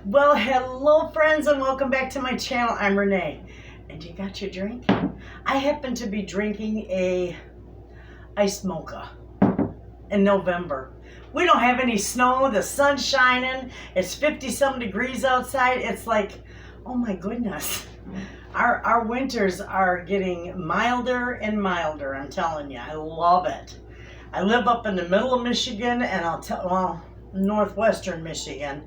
Well, hello friends and welcome back to my channel. I'm Renee. And you got your drink? I happen to be drinking a iced mocha in November. We don't have any snow, the sun's shining, it's 50-some degrees outside. It's like, oh my goodness. Our winters are getting milder and milder, I'm telling you. I love it. I live up in the middle of Michigan and northwestern Michigan.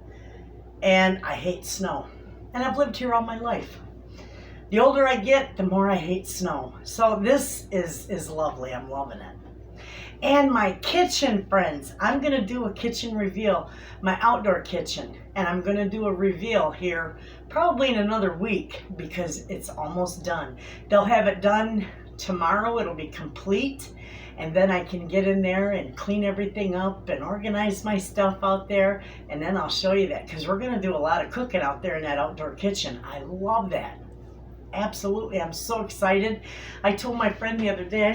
And I hate snow. And I've lived here all my life. The older I get, the more I hate snow. So this is lovely. I'm loving it. And my kitchen, friends. I'm going to do a kitchen reveal. My outdoor kitchen. And I'm going to do a reveal here probably in another week because it's almost done. They'll have it done tomorrow. It'll be complete. And then I can get in there and clean everything up and organize my stuff out there. And then I'll show you that because we're going to do a lot of cooking out there in that outdoor kitchen. I love that. Absolutely. I'm so excited. I told my friend the other day,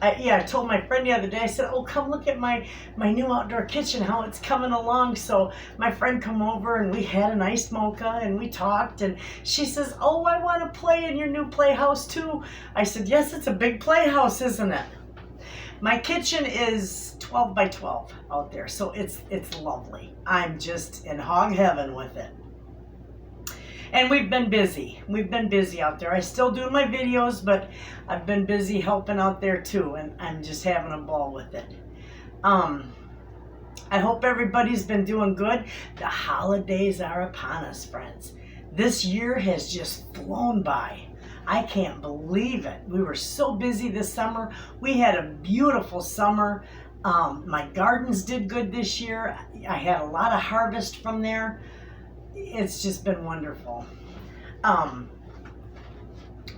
I told my friend the other day, I said, oh, come look at my new outdoor kitchen, how it's coming along. So my friend come over and we had an iced mocha and we talked and she says, oh, I want to play in your new playhouse too. I said, yes, it's a big playhouse, isn't it? My kitchen is 12 by 12 out there, so it's lovely. I'm just in hog heaven with it. And we've been busy. We've been busy out there. I still do my videos, but I've been busy helping out there too, and I'm just having a ball with it. I hope everybody's been doing good. The holidays are upon us, friends. This year has just flown by. I can't believe it. We were so busy this summer. We had a beautiful summer. My gardens did good this year. I had a lot of harvest from there. It's just been wonderful.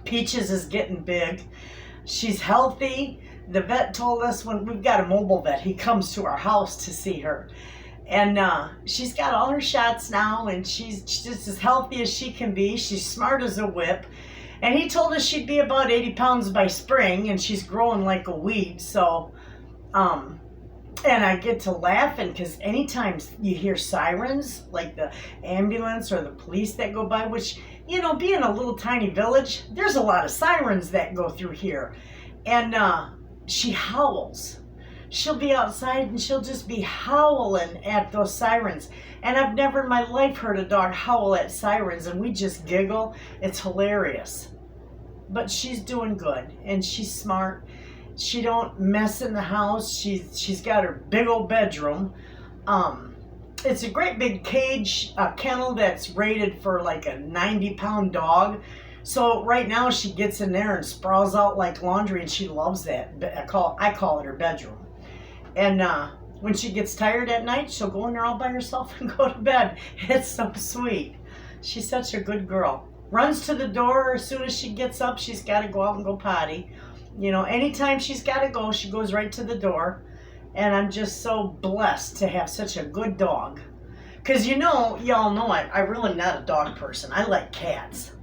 Peaches is getting big. She's healthy. The vet told us when we've got a mobile vet, he comes to our house to see her. And she's got all her shots now and she's just as healthy as she can be. She's smart as a whip. And he told us she'd be about 80 pounds by spring and she's growing like a weed. So, and I get to laughing because anytime you hear sirens, like the ambulance or the police that go by, which, you know, being a little tiny village, there's a lot of sirens that go through here. And she howls. She'll be outside and she'll just be howling at those sirens. And I've never in my life heard a dog howl at sirens, and we just giggle. It's hilarious. But she's doing good and she's smart. She don't mess in the house. She's got her big old bedroom. It's a great big cage, a kennel that's rated for like a 90-pound dog. So right now she gets in there and sprawls out like laundry, and she loves that. I call it her bedroom. And when she gets tired at night, she'll go in there all by herself and go to bed. It's so sweet. She's such a good girl. Runs to the door as soon as she gets up. She's got to go out and go potty. You know, anytime she's got to go, she goes right to the door. And I'm just so blessed to have such a good dog. Because, you know, y'all know I'm really not a dog person. I like cats.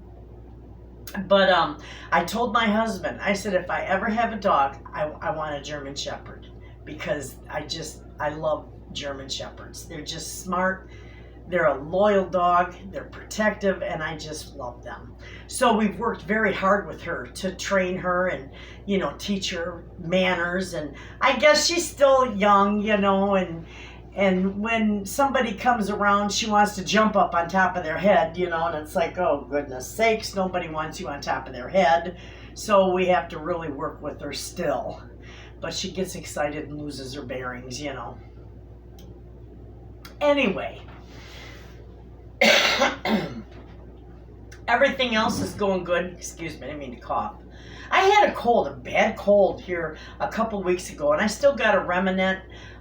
But I told my husband, I said, if I ever have a dog, I want a German Shepherd. Because I love German Shepherds. They're just smart. They're a loyal dog, they're protective, and I just love them. So we've worked very hard with her to train her and, you know, teach her manners. And I guess she's still young, you know, and when somebody comes around, she wants to jump up on top of their head, you know, and it's like, oh, goodness sakes, nobody wants you on top of their head. So we have to really work with her still. But she gets excited and loses her bearings, you know. Anyway. Everything else is going good. Excuse me, I didn't mean to cough. I had a bad cold here a couple weeks ago, and I still got a remnant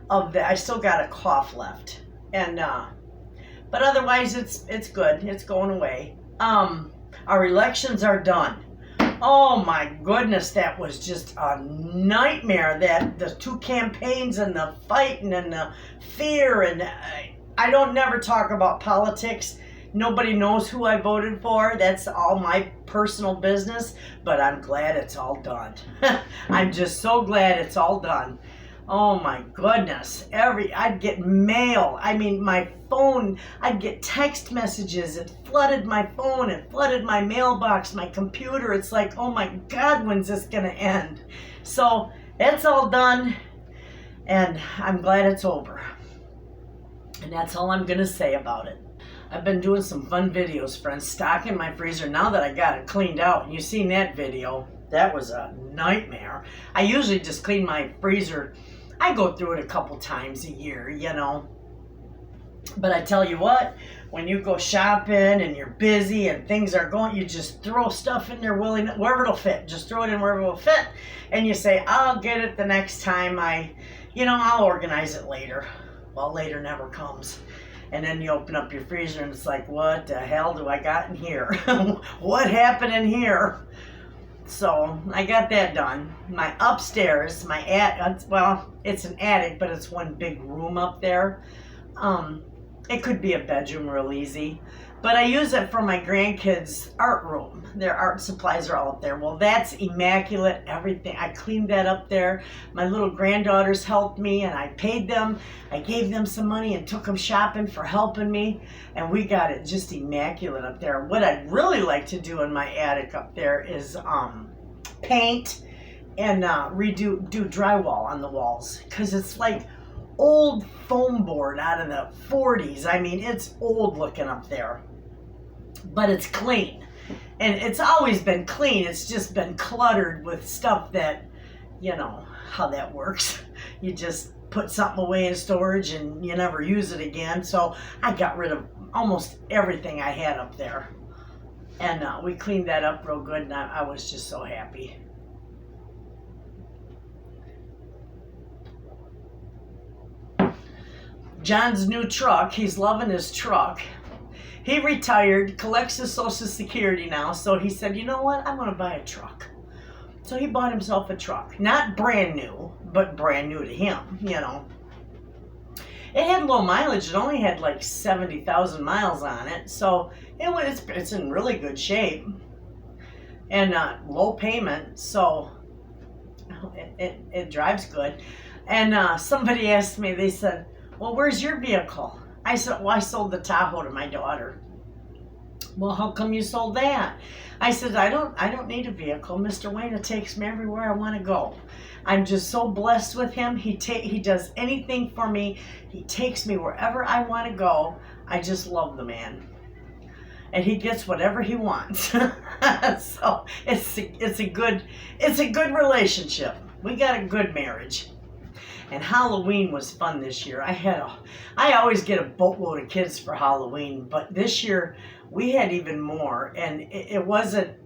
of that. I still got a cough left, and but otherwise it's good. It's going away. Our elections are done. Oh my goodness, that was just a nightmare. That the two campaigns and the fighting and the fear, and I don't never talk about politics. Nobody knows who I voted for. That's all my personal business, but I'm glad it's all done. I'm just so glad it's all done. Oh my goodness. I'd get mail. I mean, my phone, I'd get text messages. It flooded my phone. It flooded my mailbox, my computer. It's like, oh my God, when's this going to end? So it's all done, and I'm glad it's over. And that's all I'm going to say about it. I've been doing some fun videos, friends, stocking my freezer now that I got it cleaned out. And you seen that video. That was a nightmare. I usually just clean my freezer. I go through it a couple times a year, you know. But I tell you what, when you go shopping and you're busy and things are going, you just throw stuff in there wherever it'll fit. Just throw it in wherever it'll fit. And you say, I'll get it the next time I'll organize it later. Well, later never comes. And then you open up your freezer and it's like, what the hell do I got in here? What happened in here? So I got that done. My upstairs, it's an attic, but it's one big room up there. It could be a bedroom real easy, but I use it for my grandkids' art room. Their art supplies are all up there. Well, that's immaculate, everything. I cleaned that up there. My little granddaughters helped me, and I paid them. I gave them some money and took them shopping for helping me, and we got it just immaculate up there. What I'd really like to do in my attic up there is paint and do drywall on the walls, because it's like old foam board out of the 40s. I mean, it's old looking up there, but it's clean. And it's always been clean. It's just been cluttered with stuff that, you know, how that works. You just put something away in storage and you never use it again. So I got rid of almost everything I had up there. And we cleaned that up real good, and I was just so happy. John's new truck, he's loving his truck. He retired, collects his Social Security now, so he said, you know what, I'm going to buy a truck. So he bought himself a truck. Not brand new, but brand new to him, you know. It had low mileage. It only had like 70,000 miles on it, so it's in really good shape. And low payment, so it drives good. And somebody asked me, they said, well, where's your vehicle? I said, well, I sold the Tahoe to my daughter. Well, how come you sold that? I said, I don't need a vehicle. Mr. Wayna takes me everywhere I want to go. I'm just so blessed with him. He does anything for me. He takes me wherever I want to go. I just love the man. And he gets whatever he wants. So it's a good relationship. We got a good marriage. And Halloween was fun this year. I always get a boatload of kids for Halloween, but this year we had even more. And it wasn't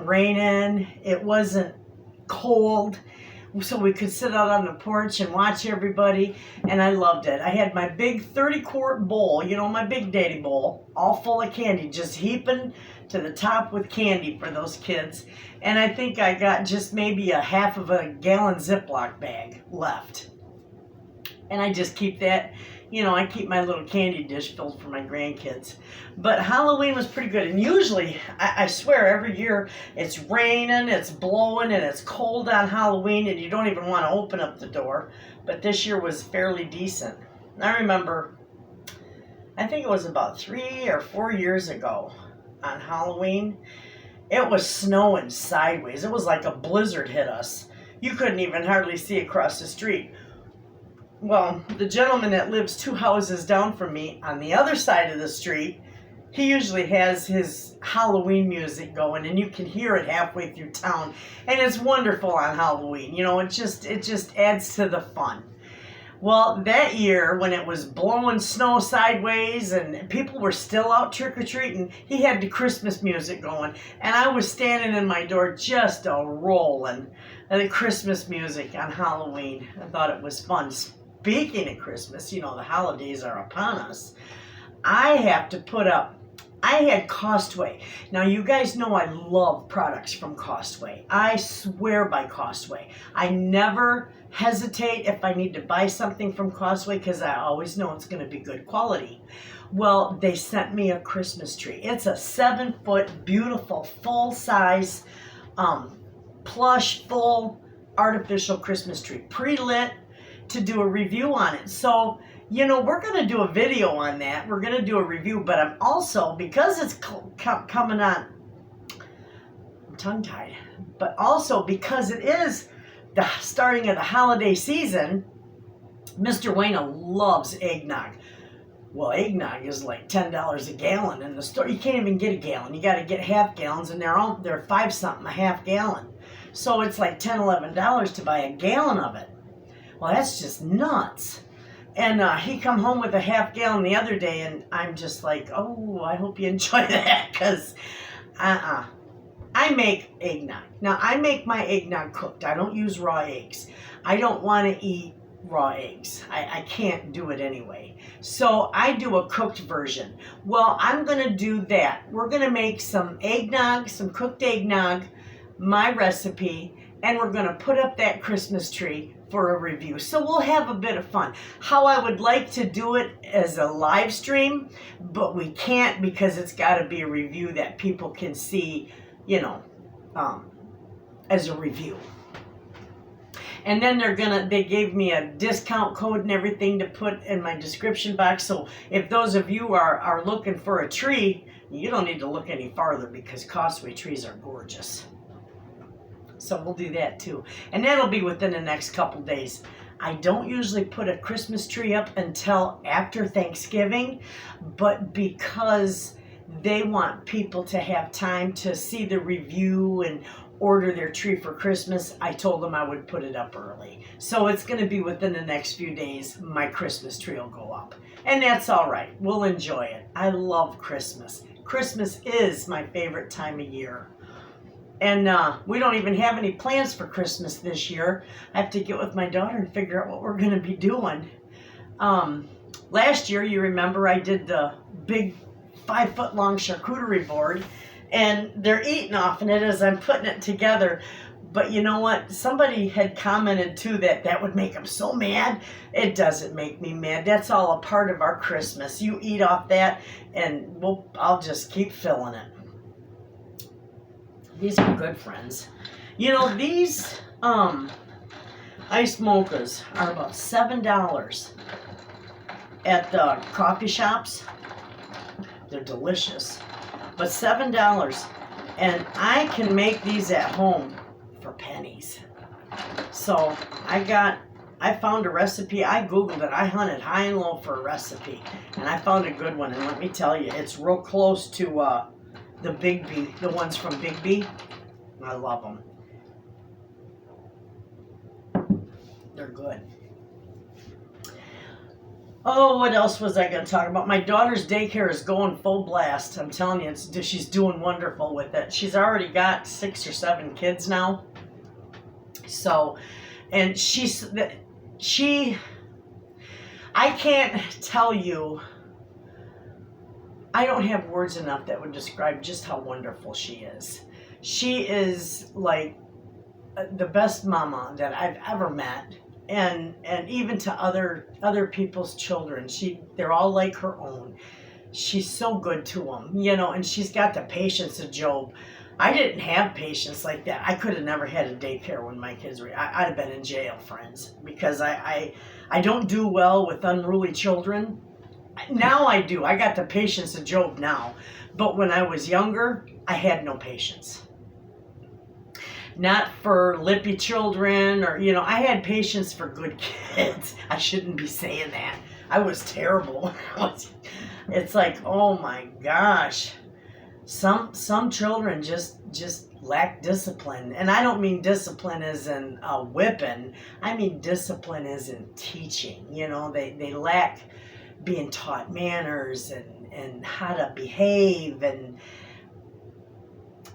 raining. It wasn't cold. So we could sit out on the porch and watch everybody, and I loved it. I had my big 30-quart bowl, you know, my Big Daddy bowl, all full of candy, just heaping to the top with candy for those kids. And I think I got just maybe a half of a gallon Ziploc bag left. And I just keep that, you know, I keep my little candy dish filled for my grandkids. But Halloween was pretty good. And usually, I swear, every year it's raining, it's blowing, and it's cold on Halloween, and you don't even want to open up the door. But this year was fairly decent. I remember, I think it was about 3 or 4 years ago on Halloween, it was snowing sideways. It was like a blizzard hit us. You couldn't even hardly see across the street. Well, the gentleman that lives 2 houses down from me on the other side of the street, he usually has his Halloween music going, and you can hear it halfway through town, and it's wonderful on Halloween. You know, it just adds to the fun. Well, that year, when it was blowing snow sideways and people were still out trick-or-treating, he had the Christmas music going, and I was standing in my door just a-rolling the Christmas music on Halloween. I thought it was fun. Speaking of Christmas, you know, the holidays are upon us. I had Costway. Now, you guys know I love products from Costway. I swear by Costway. I never hesitate if I need to buy something from Costway because I always know it's going to be good quality. Well, they sent me a Christmas tree. It's a 7-foot, beautiful, full-size, plush, full artificial Christmas tree, pre-lit, to do a review on it. So, you know, we're going to do a video on that. We're going to do a review, but I'm also, because it's coming on, I'm tongue-tied, but also because it is the starting of the holiday season, Mr. Wayna loves eggnog. Well, eggnog is like $10 a gallon in the store. You can't even get a gallon. You got to get half gallons, and they're $5 something a half gallon. So it's like $10, $11 to buy a gallon of it. Well, that's just nuts. And he come home with a half gallon the other day, and I'm just like, oh, I hope you enjoy that, because I make eggnog. Now, I make my eggnog cooked. I don't use raw eggs. I don't want to eat raw eggs. I can't do it anyway. So I do a cooked version. Well, I'm going to do that. We're going to make some eggnog, some cooked eggnog, my recipe, and we're going to put up that Christmas tree for a review. So we'll have a bit of fun. How I would like to do it as a live stream, but we can't because it's got to be a review that people can see, you know, as a review. And then they gave me a discount code and everything to put in my description box. So if those of you are looking for a tree, you don't need to look any farther because Causeway trees are gorgeous. So we'll do that too. And that'll be within the next couple days. I don't usually put a Christmas tree up until after Thanksgiving, but because they want people to have time to see the review and order their tree for Christmas, I told them I would put it up early. So it's going to be within the next few days, my Christmas tree will go up. And that's all right. We'll enjoy it. I love Christmas. Christmas is my favorite time of year. And we don't even have any plans for Christmas this year. I have to get with my daughter and figure out what we're going to be doing. Last year, you remember, I did the big 5-foot-long charcuterie board, and they're eating off in it as I'm putting it together. But you know what? Somebody had commented, too, that would make them so mad. It doesn't make me mad. That's all a part of our Christmas. You eat off that, and I'll just keep filling it. These are good, friends. You know, these iced mochas are about $7 at the coffee shops. They're delicious. But $7. And I can make these at home for pennies. So I found a recipe. I Googled it. I hunted high and low for a recipe. And I found a good one. And let me tell you, it's real close to the Big B, the ones from Big B. I love them. They're good. Oh, what else was I going to talk about? My daughter's daycare is going full blast. I'm telling you, she's doing wonderful with it. She's already got 6 or 7 kids now. So, and I can't tell you, I don't have words enough that would describe just how wonderful she is. She is like the best mama that I've ever met, and even to other people's children. They're all like her own. She's so good to them, you know, and she's got the patience of Job. I didn't have patience like that. I could have never had a daycare when my kids were. I'd have been in jail, friends, because I don't do well with unruly children. Now I do. I got the patience of Job now. But when I was younger, I had no patience. Not for lippy children or, you know, I had patience for good kids. I shouldn't be saying that. I was terrible. It's like, oh my gosh. Some children just lack discipline. And I don't mean discipline as in whipping. I mean discipline as in teaching. You know, they lack being taught manners and how to behave, and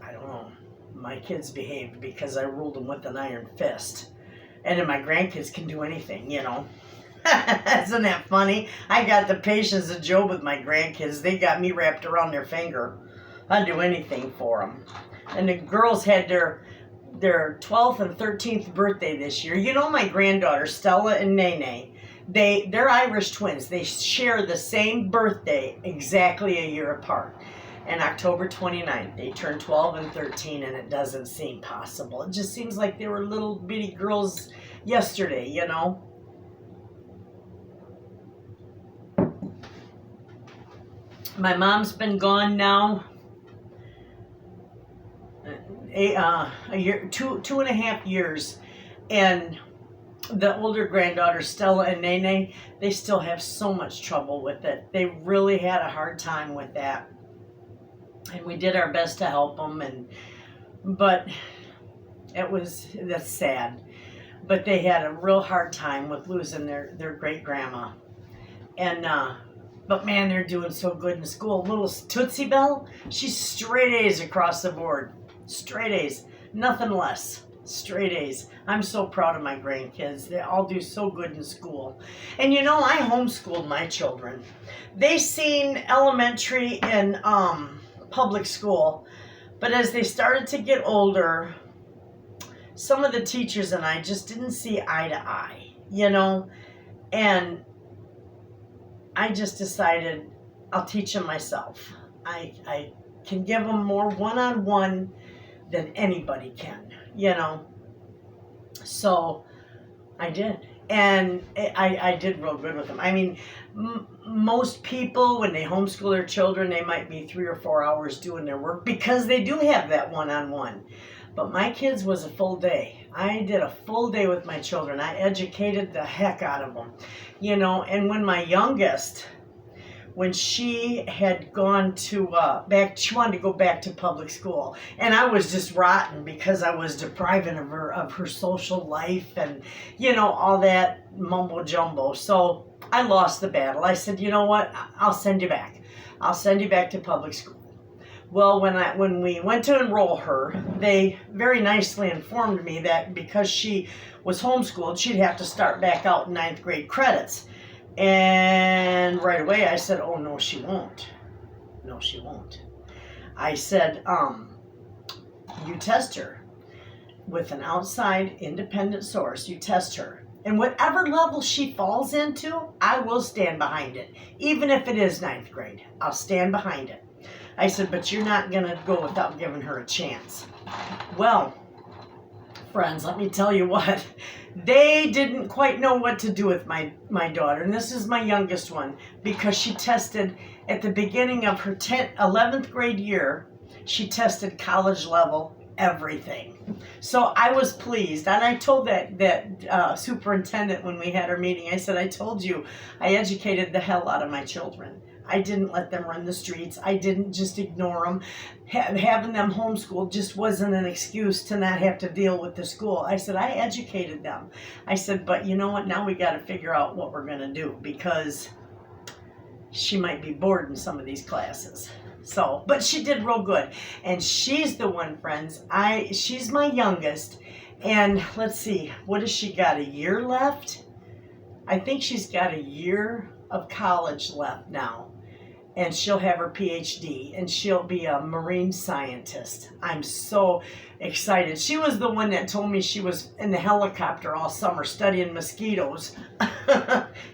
I don't know. My kids behaved because I ruled them with an iron fist. And then my grandkids can do anything, you know. Isn't that funny? I got the patience of Job with my grandkids. They got me wrapped around their finger. I'd do anything for them. And the girls had their 12th and 13th birthday this year. You know, my granddaughter, Stella and Nene, they're Irish twins. They share the same birthday exactly a year apart. And October 29th, they turned 12 and 13, and it doesn't seem possible. It just seems like they were little bitty girls yesterday, you know. My mom's been gone now a year, two and a half years, and the older granddaughters, Stella and Nene, they still have so much trouble with it. They really had a hard time with that, and we did our best to help them. But that's sad. But they had a real hard time with losing their great grandma, and but man, they're doing so good in school. Little Tootsie Bell, she's straight A's across the board. Straight A's, nothing less. Straight A's. I'm so proud of my grandkids. They all do so good in school. And you know, I homeschooled my children. They seen elementary and public school, but as they started to get older, some of the teachers and I just didn't see eye to eye, you know, and I just decided I'll teach them myself. I can give them more one-on-one than anybody can, you know. So I did. And I did real good with them. I mean, most people, when they homeschool their children, they might be 3 or 4 hours doing their work because they do have that one-on-one. But my kids was a full day. I did a full day with my children. I educated the heck out of them, you know. And when my youngest, when she had gone to she wanted to go back to public school, and I was just rotten because I was depriving her of her social life and, you know, all that mumbo jumbo. So I lost the battle. I said, you know what? I'll send you back. I'll send you back to public school. Well, when we went to enroll her, they very nicely informed me that because she was homeschooled, she'd have to start back out in 9th grade credits. And right away I said, oh, no, she won't. No, she won't. I said, you test her with an outside independent source. You test her. And whatever level she falls into, I will stand behind it. Even if it is 9th grade, I'll stand behind it. I said, but you're not going to go without giving her a chance. Well, friends, let me tell you what. They didn't quite know what to do with my daughter. And this is my youngest one, because she tested at the beginning of her 11th grade year. She tested college level everything. So I was pleased. And I told that superintendent when we had our meeting, I said, I told you I educated the hell out of my children. I didn't let them run the streets. I didn't just ignore them. Having them homeschooled just wasn't an excuse to not have to deal with the school. I said, I educated them. I said, but you know what? Now we got to figure out what we're going to do, because she might be bored in some of these classes. So, but she did real good. And she's the one, friends. She's my youngest. And let's see, what has she got? A year left? I think she's got a year of college left now. And she'll have her PhD, and she'll be a marine scientist. I'm so excited. She was the one that told me she was in the helicopter all summer studying mosquitoes.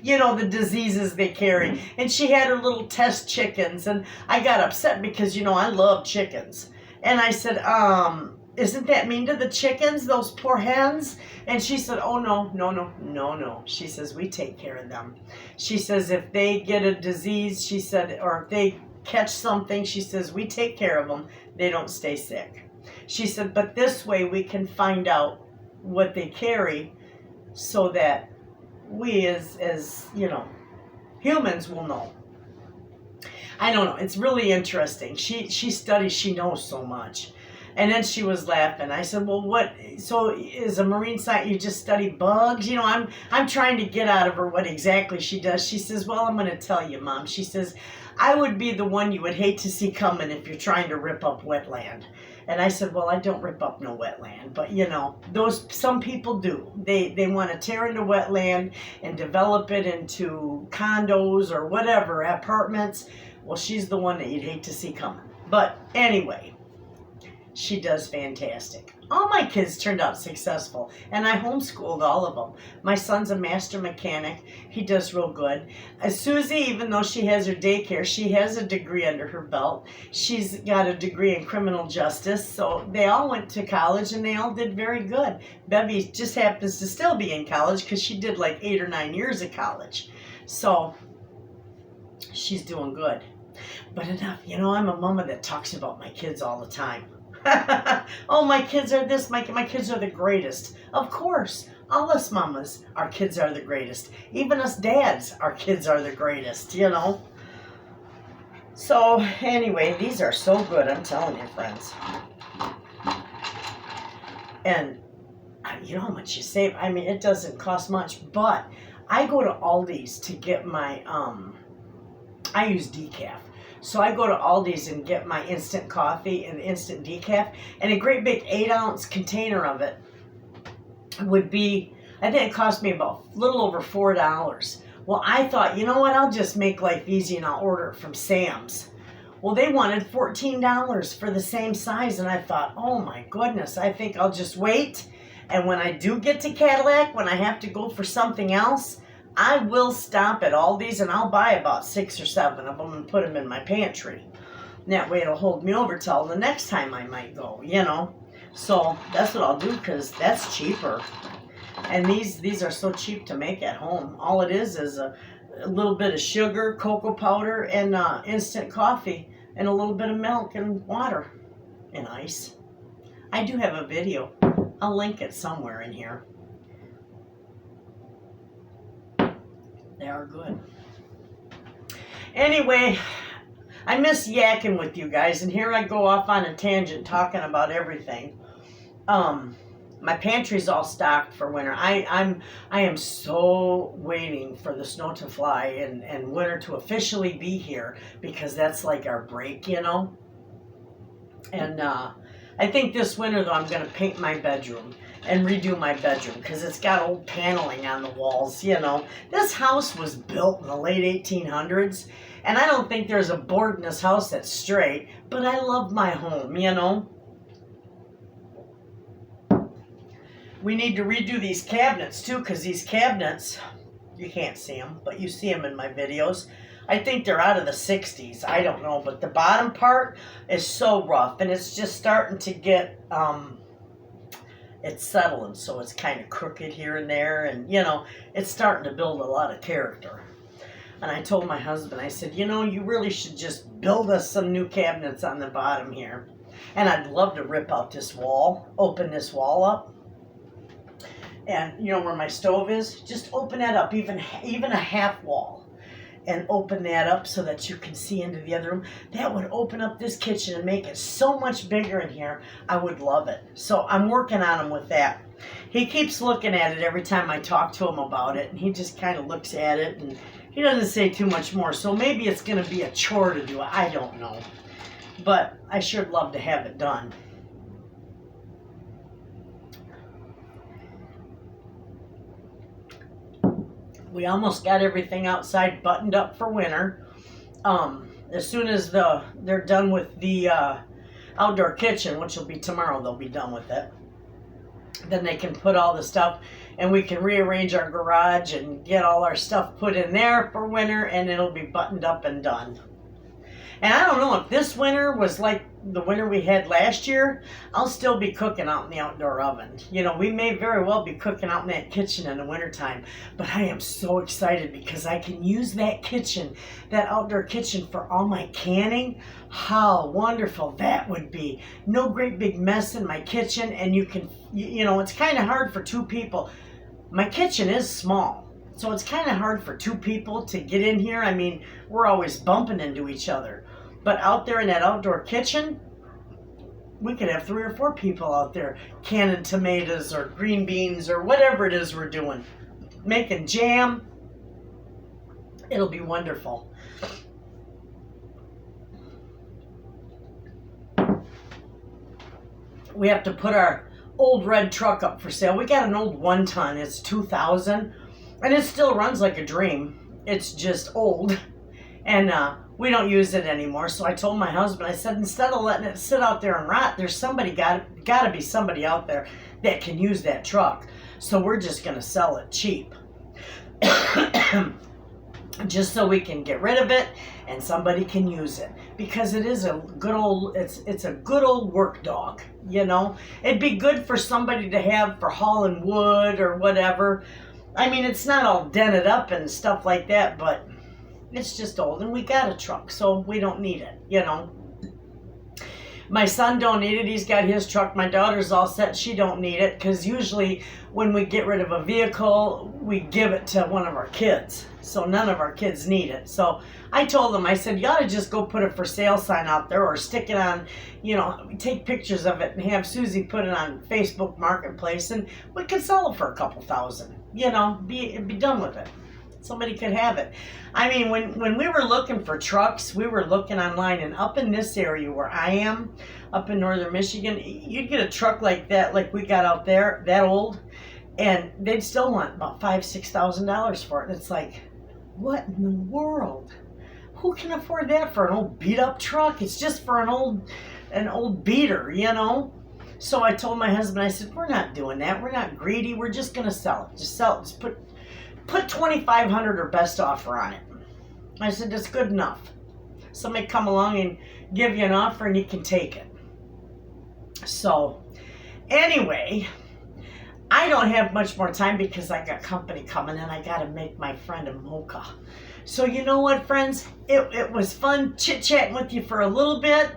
You know, the diseases they carry. And she had her little test chickens, and I got upset because, you know, I love chickens. And I said, isn't that mean to the chickens, those poor hens? And she said, oh, no. She says, we take care of them. She says, if they get a disease, she said, or if they catch something, she says, we take care of them. They don't stay sick. She said, but this way we can find out what they carry so that we as you know, humans will know. I don't know. It's really interesting. She studies. She knows so much. And then she was laughing. I said, well, what, so is a marine scientist, you just study bugs? You know, I'm trying to get out of her what exactly she does. She says, well, I'm going to tell you, Mom. She says, I would be the one you would hate to see coming if you're trying to rip up wetland. And I said, well, I don't rip up no wetland. But, you know, some people do. They want to tear into wetland and develop it into condos or whatever, apartments. Well, she's the one that you'd hate to see coming. But anyway, She does fantastic. All my kids turned out successful, and I homeschooled all of them. My son's a master mechanic. He does real good. Susie, even though she has her daycare, she has a degree under her belt. She's got a degree in criminal justice, so they all went to college, and they all did very good. Bevy just happens to still be in college because she did like 8 or 9 years of college. So she's doing good. But enough. You know, I'm a mama that talks about my kids all the time. Oh, my kids are this, my kids are the greatest. Of course, all us mamas, our kids are the greatest. Even us dads, our kids are the greatest, you know. So, anyway, these are so good, I'm telling you, friends. And you know how much you save? I mean, it doesn't cost much, but I go to Aldi's to get my, I use decaf. So I go to Aldi's and get my instant coffee and instant decaf, and a great big 8-ounce container of it would be, I think it cost me about a little over $4. Well, I thought, you know what, I'll just make life easy and I'll order it from Sam's. Well, they wanted $14 for the same size, and I thought, oh my goodness, I think I'll just wait, and when I do get to Cadillac, when I have to go for something else, I will stop at Aldi's and I'll buy about 6 or 7 of them and put them in my pantry. And that way it'll hold me over till the next time I might go, you know. So that's what I'll do because that's cheaper. And these are so cheap to make at home. All it is a little bit of sugar, cocoa powder, and instant coffee, and a little bit of milk and water and ice. I do have a video. I'll link it somewhere in here. They are good. Anyway, I miss yakking with you guys, and here I go off on a tangent talking about everything. My pantry's all stocked for winter. I am so waiting for the snow to fly and winter to officially be here, because that's like our break, you know. And I think this winter, though, I'm going to paint my bedroom and redo my bedroom because it's got old paneling on the walls, you know. This house was built in the late 1800s, and I don't think there's a board in this house that's straight, but I love my home, you know. We need to redo these cabinets, too, because these cabinets, you can't see them, but you see them in my videos. I think they're out of the 60s. I don't know, but the bottom part is so rough, and it's just starting to get, it's settling, so it's kind of crooked here and there, and, you know, it's starting to build a lot of character. And I told my husband, I said, you know, you really should just build us some new cabinets on the bottom here. And I'd love to rip out this wall, open this wall up. And, you know, where my stove is, just open that up, even a half wall. And open that up so that you can see into the other room. That would open up this kitchen and make it so much bigger in here. I would love it. So I'm working on him with that. He keeps looking at it every time I talk to him about it. And he just kind of looks at it and he doesn't say too much more. So maybe it's going to be a chore to do it. I don't know. But I sure would love to have it done. We almost got everything outside buttoned up for winter. As soon as they're done with the outdoor kitchen, which will be tomorrow, they'll be done with it. Then they can put all the stuff, and we can rearrange our garage and get all our stuff put in there for winter, and it'll be buttoned up and done. And I don't know if this winter was like the winter we had last year. I'll still be cooking out in the outdoor oven. You know, we may very well be cooking out in that kitchen in the wintertime. But I am so excited because I can use that kitchen, that outdoor kitchen, for all my canning. How wonderful that would be. No great big mess in my kitchen. And you can, you know, it's kind of hard for 2 people. My kitchen is small. So it's kind of hard for 2 people to get in here. I mean, we're always bumping into each other. But out there in that outdoor kitchen, we could have 3 or 4 people out there canning tomatoes or green beans or whatever it is we're doing. Making jam. It'll be wonderful. We have to put our old red truck up for sale. We got an old 1-ton. It's 2000. And it still runs like a dream. It's just old. And we don't use it anymore. So I told my husband, I said, instead of letting it sit out there and rot, there's somebody, gotta be somebody out there that can use that truck. So we're just gonna sell it cheap. Just so we can get rid of it and somebody can use it, because it is a good old, it's a good old work dog, you know. It'd be good for somebody to have for hauling wood or whatever. I mean, it's not all dented up and stuff like that, but it's just old, and we got a truck, so we don't need it, you know. My son don't need it. He's got his truck. My daughter's all set. She don't need it, because usually when we get rid of a vehicle, we give it to one of our kids. So none of our kids need it. So I told them, I said, you ought to just go put a for sale sign out there, or stick it on, you know, take pictures of it and have Susie put it on Facebook Marketplace, and we could sell it for a couple $1,000, you know, be done with it. Somebody could have it. I mean, when we were looking for trucks, we were looking online, and up in this area where I am, up in northern Michigan, you'd get a truck like that, like we got out there, that old, and they'd still want about $5,000-$6,000 for it. And it's like, what in the world? Who can afford that for an old beat up truck? It's just for an old beater, you know? So I told my husband, I said, we're not doing that. We're not greedy. We're just gonna sell it. Just sell it. Just put $2,500 or best offer on it. I said, that's good enough. Somebody come along and give you an offer and you can take it. So anyway, I don't have much more time because I got company coming, and I got to make my friend a mocha. So you know what, friends? It was fun chit-chatting with you for a little bit.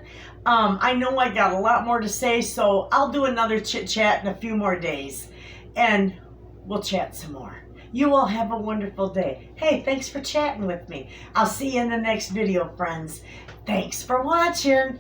I know I got a lot more to say, so I'll do another chit-chat in a few more days, and we'll chat some more. You all have a wonderful day. Hey, thanks for chatting with me. I'll see you in the next video, friends. Thanks for watching.